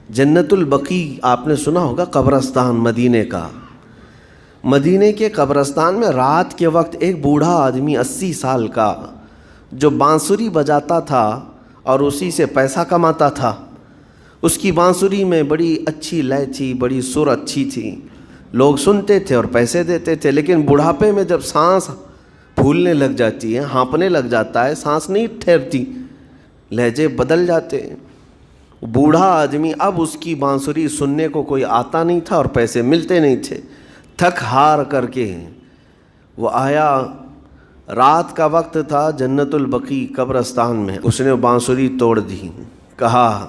جنت البقیع آپ نے سنا ہوگا، قبرستان مدینے کا۔ مدینے کے قبرستان میں رات کے وقت ایک بوڑھا آدمی 80 سال کا جو بانسری بجاتا تھا اور اسی سے پیسہ کماتا تھا، اس کی بانسری میں بڑی اچھی لے تھی، بڑی سر اچھی تھی، لوگ سنتے تھے اور پیسے دیتے تھے۔ لیکن بڑھاپے میں جب سانس پھولنے لگ جاتی ہے، ہانپنے لگ جاتا ہے، سانس نہیں ٹھہرتی، لہجے بدل جاتے ہیں۔ بوڑھا آدمی، اب اس کی بانسری سننے کو کوئی آتا نہیں تھا اور پیسے ملتے نہیں تھے۔ تھک ہار کر کے وہ آیا، رات کا وقت تھا، جنت البقیع قبرستان میں اس نے بانسری توڑ دی، کہا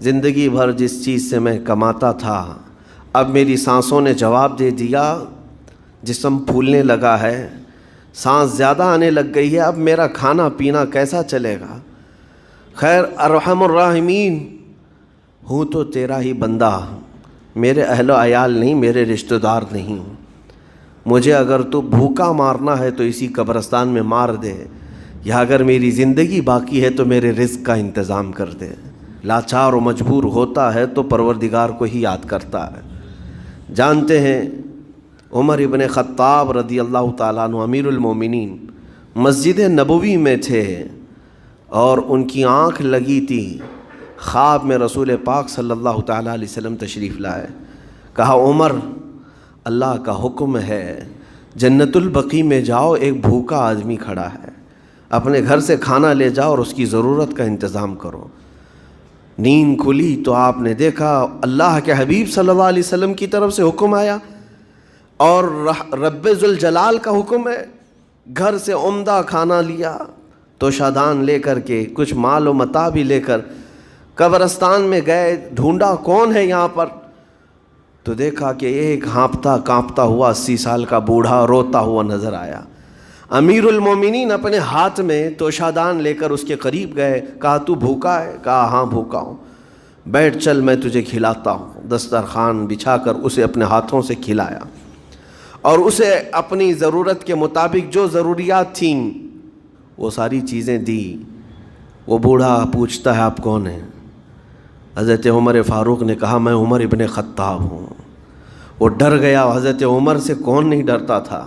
زندگی بھر جس چیز سے میں کماتا تھا اب میری سانسوں نے جواب دے دیا، جسم پھولنے لگا ہے، سانس زیادہ آنے لگ گئی ہے، اب میرا کھانا پینا کیسا چلے گا؟ خیر ارحم الراحمین، ہوں تو تیرا ہی بندہ، میرے اہل و عیال نہیں، میرے رشتہ دار نہیں، مجھے اگر تو بھوکا مارنا ہے تو اسی قبرستان میں مار دے، یا اگر میری زندگی باقی ہے تو میرے رزق کا انتظام کر دے۔ لاچار و مجبور ہوتا ہے تو پروردگار کو ہی یاد کرتا ہے۔ جانتے ہیں عمر ابن خطاب رضی اللہ تعالیٰ عنہ امیر المومنین مسجد نبوی میں تھے اور ان کی آنکھ لگی تھی، خواب میں رسول پاک صلی اللہ تعالیٰ علیہ وسلم تشریف لائے، کہا عمر اللہ کا حکم ہے جنت البقیع میں جاؤ، ایک بھوکا آدمی کھڑا ہے، اپنے گھر سے کھانا لے جاؤ اور اس کی ضرورت کا انتظام کرو۔ نیند کھلی تو آپ نے دیکھا اللہ کے حبیب صلی اللہ علیہ وسلم کی طرف سے حکم آیا اور رب ذوالجلال کا حکم ہے، گھر سے عمدہ کھانا لیا تو شادان لے کر کے، کچھ مال و متاع بھی لے کر قبرستان میں گئے، ڈھونڈا کون ہے یہاں پر، تو دیکھا کہ ایک ہانپتا کانپتا ہوا 80 سال کا بوڑھا روتا ہوا نظر آیا۔ امیر المومنین اپنے ہاتھ میں توشادان لے کر اس کے قریب گئے، کہا تو بھوکا ہے؟ کہا ہاں بھوکا ہوں، بیٹھ چل میں تجھے کھلاتا ہوں۔ دسترخوان بچھا کر اسے اپنے ہاتھوں سے کھلایا اور اسے اپنی ضرورت کے مطابق جو ضروریات تھیں وہ ساری چیزیں دی۔ وہ بوڑھا پوچھتا ہے آپ کون ہیں؟ حضرت عمر فاروق نے کہا میں عمر ابن خطاب ہوں۔ وہ ڈر گیا، حضرت عمر سے کون نہیں ڈرتا تھا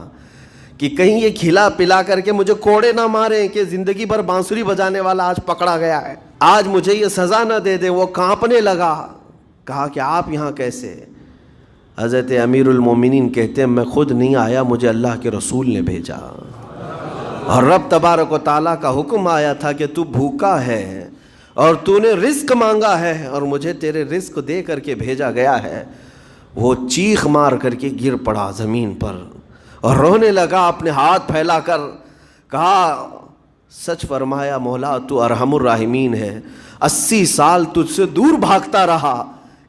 کہ کہیں یہ کھلا پلا کر کے مجھے کوڑے نہ ماریں کہ زندگی بھر بانسری بجانے والا آج پکڑا گیا ہے، آج مجھے یہ سزا نہ دے دے۔ وہ کانپنے لگا، کہا کہ آپ یہاں کیسے؟ حضرت امیر المومنین کہتے ہیں میں خود نہیں آیا، مجھے اللہ کے رسول نے بھیجا، اور رب تبارک و تعالیٰ کا حکم آیا تھا کہ تو بھوکا ہے اور تو نے رزق مانگا ہے اور مجھے تیرے رزق دے کر کے بھیجا گیا ہے۔ وہ چیخ مار کر کے گر پڑا زمین پر اور رونے لگا، اپنے ہاتھ پھیلا کر کہا سچ فرمایا مولا تو ارحم الراحمین ہے، 80 سال تجھ سے دور بھاگتا رہا،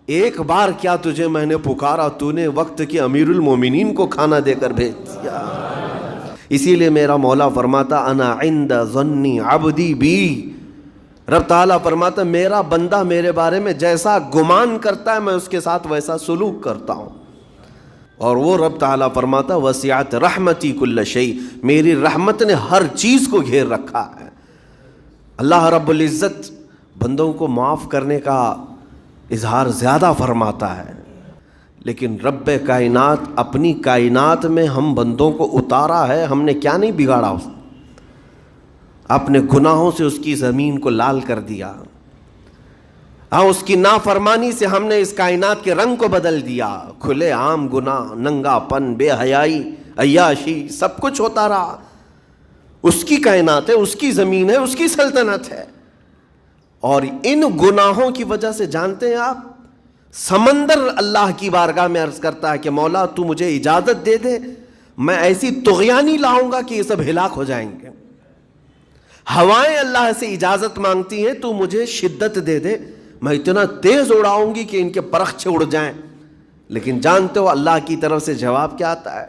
ایک بار کیا تجھے میں نے پکارا، تو نے وقت کی امیر المومنین کو کھانا دے کر بھیج دیا۔ اسی لیے میرا مولا فرماتا انا عند ظن عبدی بی، رب تعالیٰ فرماتا میرا بندہ میرے بارے میں جیسا گمان کرتا ہے میں اس کے ساتھ ویسا سلوک کرتا ہوں۔ اور وہ رب تعالیٰ فرماتا وسعت رحمتی کل شیء، میری رحمت نے ہر چیز کو گھیر رکھا ہے۔ اللہ رب العزت بندوں کو معاف کرنے کا اظہار زیادہ فرماتا ہے، لیکن رب کائنات اپنی کائنات میں ہم بندوں کو اتارا ہے، ہم نے کیا نہیں بگاڑا اس نے، اپنے گناہوں سے اس کی زمین کو لال کر دیا، ہاں اس کی نافرمانی سے ہم نے اس کائنات کے رنگ کو بدل دیا، کھلے عام گناہ، ننگا پن، بے حیائی، عیاشی، سب کچھ ہوتا رہا۔ اس کی کائنات ہے، اس کی زمین ہے، اس کی سلطنت ہے، اور ان گناہوں کی وجہ سے جانتے ہیں آپ سمندر اللہ کی بارگاہ میں عرض کرتا ہے کہ مولا تو مجھے اجازت دے دے، میں ایسی طغیانی لاؤں گا کہ یہ سب ہلاک ہو جائیں گے۔ ہوائیں اللہ سے اجازت مانگتی ہیں تو مجھے شدت دے دے، میں اتنا تیز اڑاؤں گی کہ ان کے پرخچے اڑ جائیں، لیکن جانتے ہو اللہ کی طرف سے جواب کیا آتا ہے؟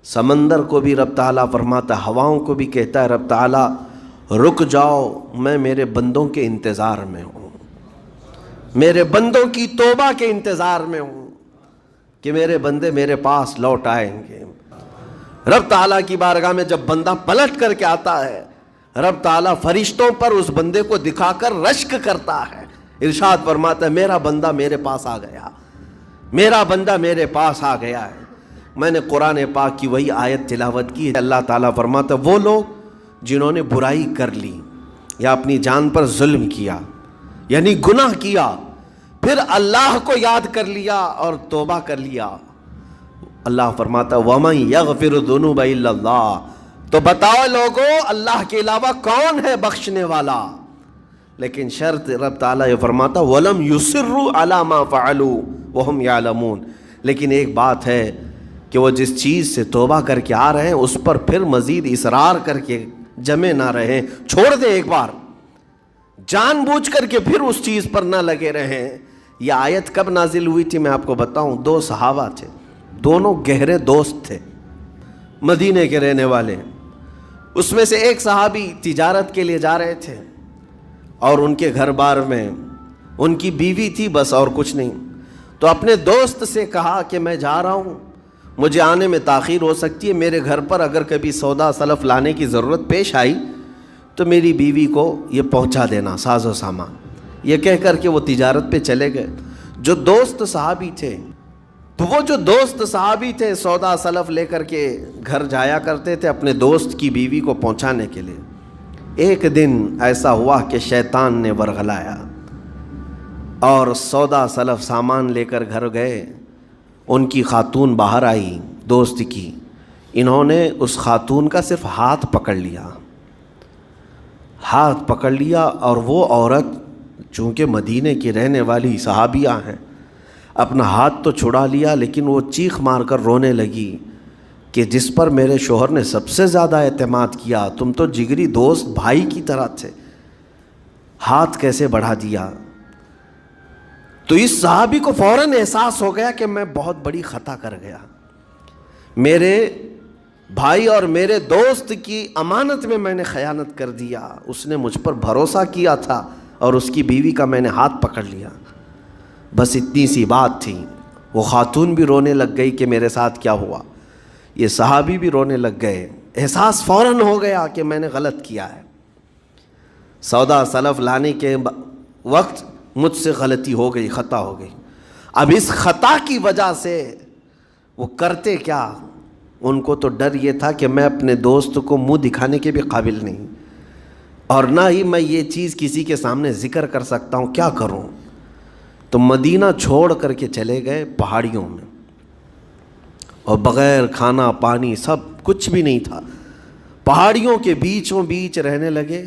سمندر کو بھی رب تعالیٰ فرماتا ہے، ہواؤں کو بھی کہتا ہے رب تعالیٰ رک جاؤ، میں میرے بندوں کے انتظار میں ہوں، میرے بندوں کی توبہ کے انتظار میں ہوں کہ میرے بندے میرے پاس لوٹ آئیں گے۔ رب تعالیٰ کی بارگاہ میں جب بندہ پلٹ کر کے آتا ہے، رب تعالیٰ فرشتوں پر اس بندے کو دکھا کر رشک کرتا ہے، ارشاد فرماتا ہے میرا بندہ میرے پاس آ گیا، میرا بندہ میرے پاس آ گیا ہے۔ میں نے قرآن پاک کی وہی آیت تلاوت کی، اللہ تعالیٰ فرماتا ہے وہ لوگ جنہوں نے برائی کر لی یا اپنی جان پر ظلم کیا، یعنی گناہ کیا، پھر اللہ کو یاد کر لیا اور توبہ کر لیا، اللہ فرماتا وَمَن يَغْفِرُ الذُّنُوبَ إِلَّا اللَّهُ، تو بتاؤ لوگوں اللہ کے علاوہ کون ہے بخشنے والا؟ لیکن شرط رب تعالیٰ یہ فرماتا وَلَمْ يُصِرُّوا عَلَى مَا فَعَلُوا وَهُمْ يَعْلَمُونَ، لیکن ایک بات ہے کہ وہ جس چیز سے توبہ کر کے آ رہے ہیں اس پر پھر مزید اصرار کر کے جمے نہ رہیں، چھوڑ دیں ایک بار، جان بوجھ کر کے پھر اس چیز پر نہ لگے رہیں۔ یہ آیت کب نازل ہوئی تھی میں آپ کو بتاؤں، دو صحابہ تھے، دونوں گہرے دوست تھے، مدینے کے رہنے والے۔ اس میں سے ایک صحابی تجارت کے لیے جا رہے تھے اور ان کے گھر بار میں ان کی بیوی تھی بس، اور کچھ نہیں، تو اپنے دوست سے کہا کہ میں جا رہا ہوں، مجھے آنے میں تاخیر ہو سکتی ہے، میرے گھر پر اگر کبھی سودا سلف لانے کی ضرورت پیش آئی تو میری بیوی کو یہ پہنچا دینا ساز و سامان۔ یہ کہہ کر کے وہ تجارت پہ چلے گئے۔ جو دوست صحابی تھے، تو وہ جو دوست صحابی تھے سودا سلف لے کر کے گھر جایا کرتے تھے اپنے دوست کی بیوی کو پہنچانے کے لیے۔ ایک دن ایسا ہوا کہ شیطان نے ورغلایا اور سودا سلف سامان لے کر گھر گئے۔ ان کی خاتون باہر آئی دوست کی، انہوں نے اس خاتون کا صرف ہاتھ پکڑ لیا، ہاتھ پکڑ لیا، اور وہ عورت چونکہ مدینے کی رہنے والی صحابیہ ہیں، اپنا ہاتھ تو چھڑا لیا لیکن وہ چیخ مار کر رونے لگی کہ جس پر میرے شوہر نے سب سے زیادہ اعتماد کیا، تم تو جگری دوست بھائی کی طرح تھے، ہاتھ کیسے بڑھا دیا؟ تو اس صحابی کو فوراً احساس ہو گیا کہ میں بہت بڑی خطا کر گیا، میرے بھائی اور میرے دوست کی امانت میں نے خیانت کر دیا، اس نے مجھ پر بھروسہ کیا تھا اور اس کی بیوی کا میں نے ہاتھ پکڑ لیا، بس اتنی سی بات تھی۔ وہ خاتون بھی رونے لگ گئی کہ میرے ساتھ کیا ہوا، یہ صحابی بھی رونے لگ گئے، احساس فوراً ہو گیا کہ میں نے غلط کیا ہے، سودا سلف لانے کے وقت مجھ سے غلطی ہو گئی، خطا ہو گئی۔ اب اس خطا کی وجہ سے وہ کرتے کیا، ان کو تو ڈر یہ تھا کہ میں اپنے دوست کو منہ دکھانے کے بھی قابل نہیں، اور نہ ہی میں یہ چیز کسی کے سامنے ذکر کر سکتا ہوں، کیا کروں؟ تو مدینہ چھوڑ کر کے چلے گئے پہاڑیوں میں، اور بغیر کھانا پانی سب کچھ بھی نہیں تھا، پہاڑیوں کے بیچوں بیچ رہنے لگے،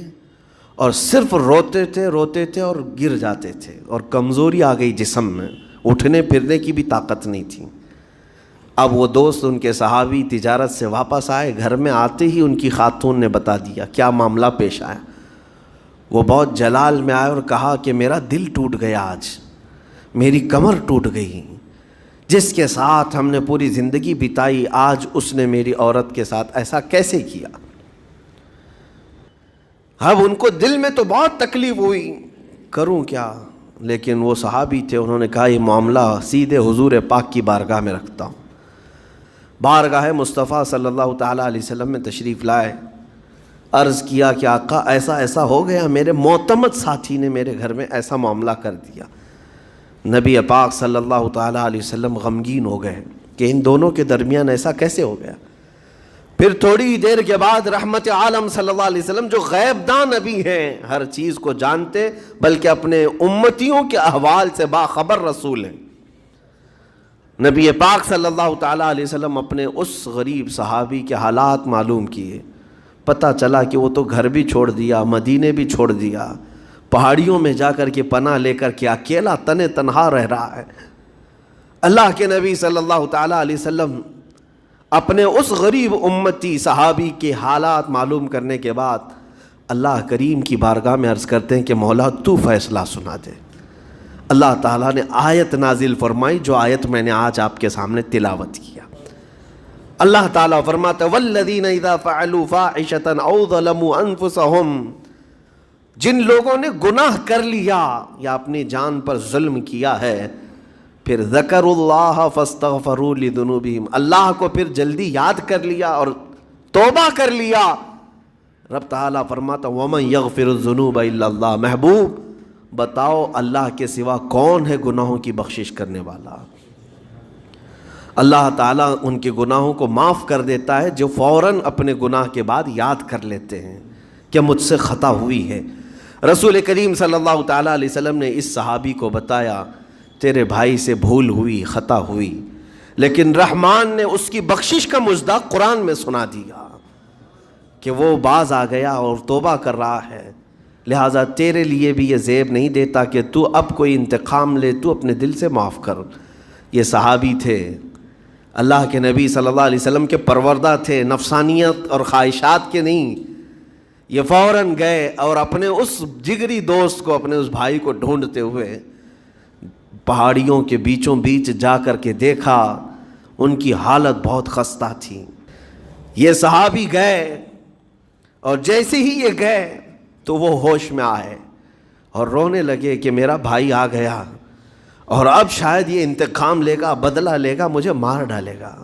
اور صرف روتے تھے اور گر جاتے تھے، اور کمزوری آ گئی جسم میں، اٹھنے پھرنے کی بھی طاقت نہیں تھی۔ اب وہ دوست ان کے صحابی تجارت سے واپس آئے، گھر میں آتے ہی ان کی خاتون نے بتا دیا کیا معاملہ پیش آیا۔ وہ بہت جلال میں آئے اور کہا کہ میرا دل ٹوٹ گیا، آج میری کمر ٹوٹ گئی، جس کے ساتھ ہم نے پوری زندگی بتائی، آج اس نے میری عورت کے ساتھ ایسا کیسے کیا؟ اب ان کو دل میں تو بہت تکلیف ہوئی، کروں کیا؟ لیکن وہ صحابی تھے، انہوں نے کہا یہ معاملہ سیدھے حضور پاک کی بارگاہ میں رکھتا ہوں۔ بارگاہ مصطفیٰ صلی اللہ تعالیٰ علیہ وسلم میں تشریف لائے، عرض کیا کہ آقا ایسا ایسا ہو گیا، میرے معتمد ساتھی نے میرے گھر میں ایسا معاملہ کر دیا۔ نبی پاک صلی اللہ تعالیٰ علیہ وسلم غمگین ہو گئے کہ ان دونوں کے درمیان ایسا کیسے ہو گیا۔ پھر تھوڑی دیر کے بعد رحمت عالم صلی اللہ علیہ وسلم جو غیب دان نبی ہیں، ہر چیز کو جانتے بلکہ اپنے امتیوں کے احوال سے باخبر رسول ہیں، نبی پاک صلی اللہ تعالیٰ علیہ وسلم اپنے اس غریب صحابی کے حالات معلوم کیے، پتہ چلا کہ وہ تو گھر بھی چھوڑ دیا، مدینے بھی چھوڑ دیا، پہاڑیوں میں جا کر کے پناہ لے کر کے اکیلا تنہا رہ رہا ہے۔ اللہ کے نبی صلی اللہ تعالیٰ علیہ وسلم اپنے اس غریب امتی صحابی کے حالات معلوم کرنے کے بعد اللہ کریم کی بارگاہ میں عرض کرتے ہیں کہ مولا تو فیصلہ سنا دے۔ اللہ تعالیٰ نے آیت نازل فرمائی، جو آیت میں نے آج آپ کے سامنے تلاوت کیا۔ اللہ تعالیٰ فرماتا ہے والذین اذا فعلوا فاحشۃ او ظلموا انفسهم، جن لوگوں نے گناہ کر لیا یا اپنی جان پر ظلم کیا ہے، پھر ذکر اللہ فاستغفروا لذنوبہم، اللہ کو پھر جلدی یاد کر لیا اور توبہ کر لیا، رب تعالیٰ فرماتا ومن یغفر الذنوب الا اللہ، محبوب بتاؤ اللہ کے سوا کون ہے گناہوں کی بخشش کرنے والا؟ اللہ تعالیٰ ان کے گناہوں کو معاف کر دیتا ہے جو فوراً اپنے گناہ کے بعد یاد کر لیتے ہیں کہ مجھ سے خطا ہوئی ہے۔ رسول کریم صلی اللہ تعالیٰ علیہ وسلم نے اس صحابی کو بتایا تیرے بھائی سے بھول ہوئی، خطا ہوئی، لیکن رحمان نے اس کی بخشش کا مژدہ قرآن میں سنا دیا کہ وہ باز آ گیا اور توبہ کر رہا ہے، لہٰذا تیرے لیے بھی یہ زیب نہیں دیتا کہ تو اب کوئی انتقام لے، تو اپنے دل سے معاف کر۔ یہ صحابی تھے، اللہ کے نبی صلی اللہ علیہ وسلم کے پروردہ تھے، نفسانیت اور خواہشات کے نہیں۔ یہ فوراً گئے اور اپنے اس جگری دوست کو، اپنے اس بھائی کو ڈھونڈتے ہوئے پہاڑیوں کے بیچوں بیچ جا کر کے دیکھا، ان کی حالت بہت خستہ تھی۔ یہ صحابی گئے اور جیسے ہی یہ گئے تو وہ ہوش میں آئے اور رونے لگے کہ میرا بھائی آ گیا اور اب شاید یہ انتقام لے گا، بدلہ لے گا، مجھے مار ڈالے گا،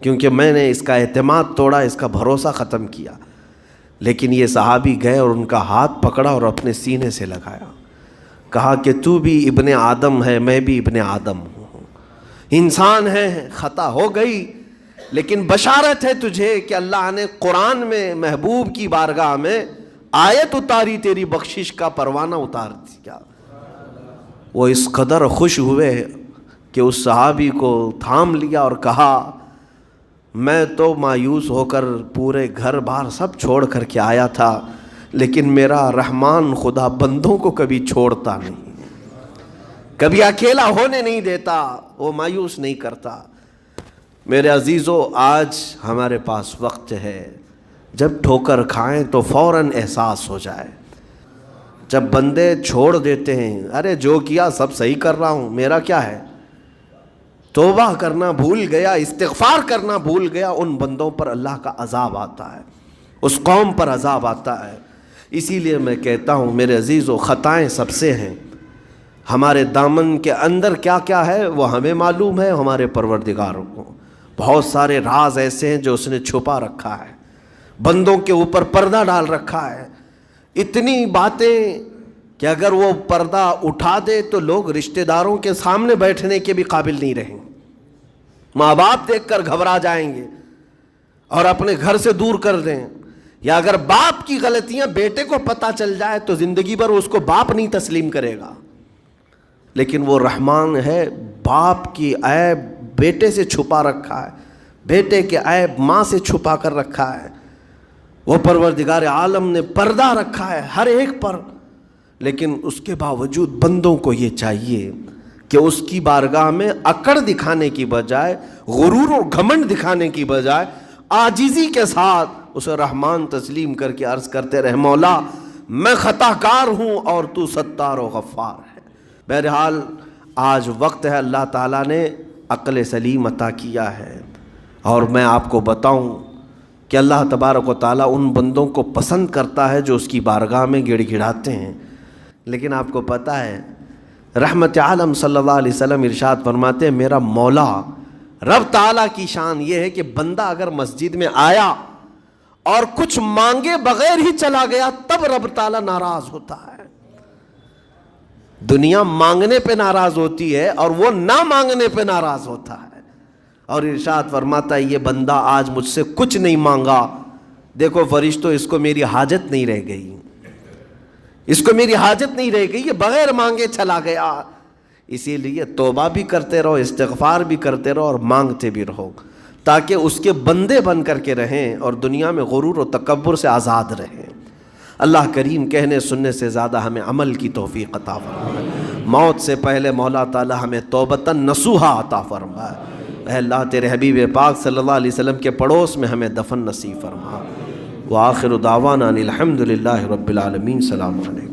کیونکہ میں نے اس کا اعتماد توڑا، اس کا بھروسہ ختم کیا۔ لیکن یہ صحابی گئے اور ان کا ہاتھ پکڑا اور اپنے سینے سے لگایا، کہا کہ تو بھی ابن آدم ہے، میں بھی ابن آدم ہوں، انسان ہے، خطا ہو گئی، لیکن بشارت ہے تجھے کہ اللہ نے قرآن میں محبوب کی بارگاہ میں آیت اتاری، تیری بخشش کا پروانہ اتار دیا۔ وہ اس قدر خوش ہوئے کہ اس صحابی کو تھام لیا اور کہا میں تو مایوس ہو کر پورے گھر بار سب چھوڑ کر کے آیا تھا، لیکن میرا رحمان خدا بندوں کو کبھی چھوڑتا نہیں، کبھی اکیلا ہونے نہیں دیتا، وہ مایوس نہیں کرتا۔ میرے عزیزو، آج ہمارے پاس وقت ہے جب ٹھوکر کھائیں تو فوراً احساس ہو جائے۔ جب بندے چھوڑ دیتے ہیں، ارے جو کیا سب صحیح کر رہا ہوں، میرا کیا ہے، توبہ کرنا بھول گیا، استغفار کرنا بھول گیا، ان بندوں پر اللہ کا عذاب آتا ہے، اس قوم پر عذاب آتا ہے۔ اسی لیے میں کہتا ہوں میرے عزیزو، خطائیں سب سے ہیں، ہمارے دامن کے اندر کیا کیا ہے وہ ہمیں معلوم ہے، ہمارے پروردگار کو۔ بہت سارے راز ایسے ہیں جو اس نے چھپا رکھا ہے، بندوں کے اوپر پردہ ڈال رکھا ہے، اتنی باتیں کہ اگر وہ پردہ اٹھا دے تو لوگ رشتہ داروں کے سامنے بیٹھنے کے بھی قابل نہیں رہیں، ماں باپ دیکھ کر گھبرا جائیں گے اور اپنے گھر سے دور کر دیں، یا اگر باپ کی غلطیاں بیٹے کو پتہ چل جائے تو زندگی بھر اس کو باپ نہیں تسلیم کرے گا۔ لیکن وہ رحمان ہے، باپ کی عیب بیٹے سے چھپا رکھا ہے، بیٹے کے عیب ماں سے چھپا کر رکھا ہے۔ وہ پروردگار عالم نے پردہ رکھا ہے ہر ایک پر، لیکن اس کے باوجود بندوں کو یہ چاہیے کہ اس کی بارگاہ میں اکڑ دکھانے کی بجائے، غرور و گھمنڈ دکھانے کی بجائے، عاجزی کے ساتھ اسے رحمان تسلیم کر کے عرض کرتے رہے مولا میں خطا کار ہوں اور تو ستار و غفار ہے۔ بہرحال آج وقت ہے، اللہ تعالیٰ نے عقل سلیم عطا کیا ہے، اور میں آپ کو بتاؤں کہ اللہ تبارک و تعالیٰ ان بندوں کو پسند کرتا ہے جو اس کی بارگاہ میں گڑ گڑاتے ہیں۔ لیکن آپ کو پتہ ہے رحمت عالم صلی اللہ علیہ وسلم ارشاد فرماتے ہیں میرا مولا رب تعالیٰ کی شان یہ ہے کہ بندہ اگر مسجد میں آیا اور کچھ مانگے بغیر ہی چلا گیا تب رب تعالیٰ ناراض ہوتا ہے۔ دنیا مانگنے پہ ناراض ہوتی ہے اور وہ نہ مانگنے پہ ناراض ہوتا ہے، اور ارشاد فرماتا ہے یہ بندہ آج مجھ سے کچھ نہیں مانگا، دیکھو فرشتوں اس کو میری حاجت نہیں رہ گئی، اس کو میری حاجت نہیں رہ گئی، یہ بغیر مانگے چلا گیا۔ اسی لیے توبہ بھی کرتے رہو، استغفار بھی کرتے رہو اور مانگتے بھی رہو، تاکہ اس کے بندے بن کر کے رہیں اور دنیا میں غرور و تکبر سے آزاد رہیں۔ اللہ کریم کہنے سننے سے زیادہ ہمیں عمل کی توفیق عطا فرمائے، موت سے پہلے مولا تعالی ہمیں توبتاً نصوحا عطا فرمائے۔ اے اللہ تیرے حبیب پاک صلی اللہ علیہ وسلم کے پڑوس میں ہمیں دفن نصیب فرما۔ وآخر دعوانا ان الحمد للہ رب العالمین۔ السلام علیکم۔